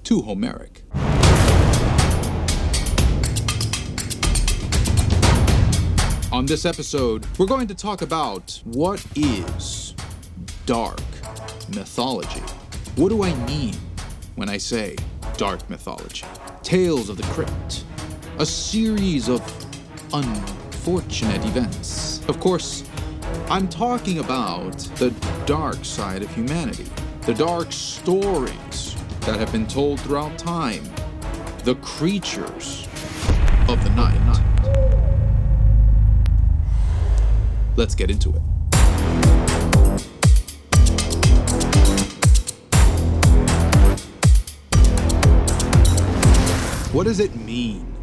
to Homerik. On this episode, we're going to talk about what is dark mythology. What do I mean when I say dark mythology? Tales of the crypt, a series of unfortunate events. Of course, I'm talking about the dark side of humanity, the dark stories that have been told throughout time, the creatures of the night. Let's get into it. What does it mean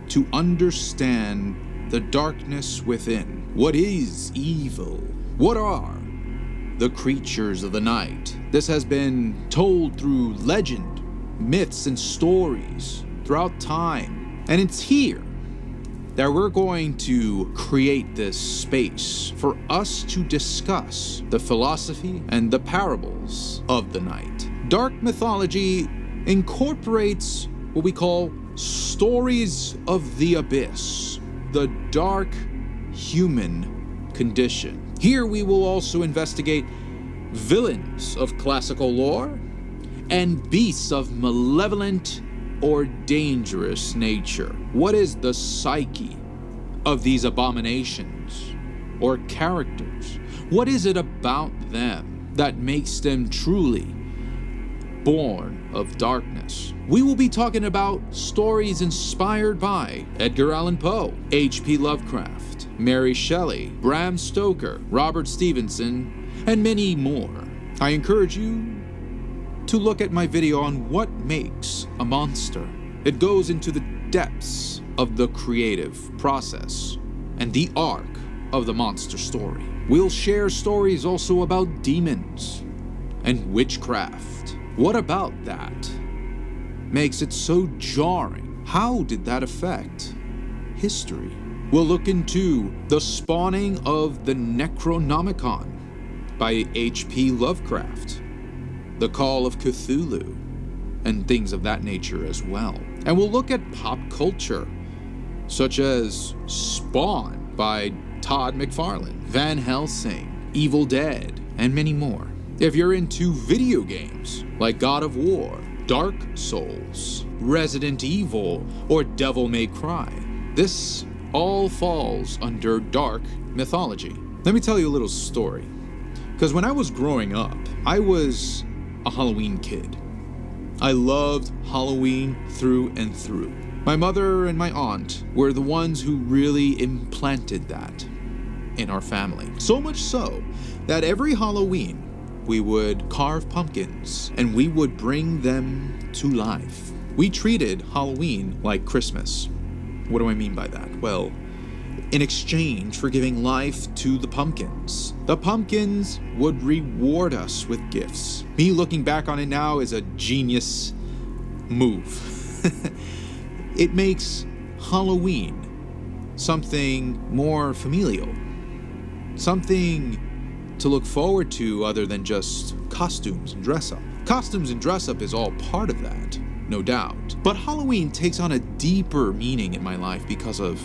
to understand the darkness within? What is evil? What are the creatures of the night? This has been told through legend, myths, and stories throughout time. And it's here that we're going to create this space for us to discuss the philosophy and the parables of the night. Dark mythology incorporates what we call stories of the abyss, the dark human condition. Here we will also investigate villains of classical lore and beasts of malevolent or dangerous nature. What is the psyche of these abominations or characters? What is it about them that makes them truly born of darkness? We will be talking about stories inspired by Edgar Allan Poe, H.P. Lovecraft, Mary Shelley, Bram Stoker, Robert Stevenson, and many more. I encourage you to look at my video on what makes a monster. It goes into the depths of the creative process and the arc of the monster story. We'll share stories also about demons and witchcraft. What about that makes it so jarring? How did that affect history? We'll look into the spawning of the Necronomicon by H.P. Lovecraft, the Call of Cthulhu, and things of that nature as well. And we'll look at pop culture, such as Spawn by Todd McFarlane, Van Helsing, Evil Dead, and many more. If you're into video games like God of War, Dark Souls, Resident Evil, or Devil May Cry, this all falls under dark mythology. Let me tell you a little story. Because when I was growing up, I was a Halloween kid. I loved Halloween through and through. My mother and my aunt were the ones who really implanted that in our family. So much so that every Halloween, we would carve pumpkins and we would bring them to life. We treated Halloween like Christmas. What do I mean by that? Well, in exchange for giving life to the pumpkins would reward us with gifts. Me looking back on it now is a genius move. It makes Halloween something more familial, something to look forward to other than just costumes and dress up. Costumes and dress up is all part of that, no doubt. But Halloween takes on a deeper meaning in my life because of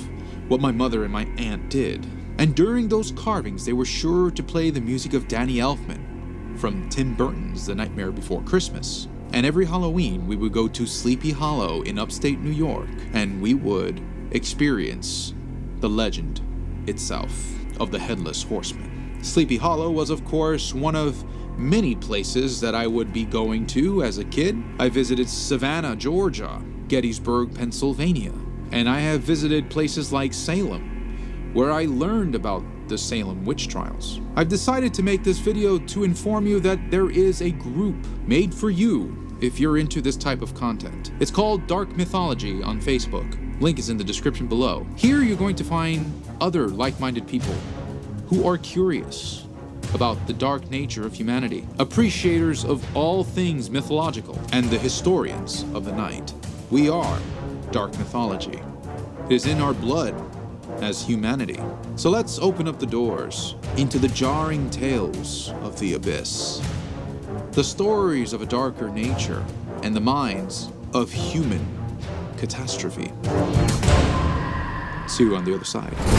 what my mother and my aunt did. And during those carvings, they were sure to play the music of Danny Elfman from Tim Burton's The Nightmare Before Christmas. And every Halloween, we would go to Sleepy Hollow in upstate New York, and we would experience the legend itself of the Headless Horseman. Sleepy Hollow was, of course, one of many places that I would be going to as a kid. I visited Savannah, Georgia, Gettysburg, Pennsylvania, and I have visited places like Salem, where I learned about the Salem witch trials. I've decided to make this video to inform you that there is a group made for you if you're into this type of content. It's called Dark Mythology on Facebook. Link is in the description below. Here you're going to find other like-minded people who are curious about the dark nature of humanity, appreciators of all things mythological, and the historians of the night. We are dark mythology. It is in our blood as humanity. So let's open up the doors into the jarring tales of the abyss, the stories of a darker nature and the minds of human catastrophe. See you on the other side.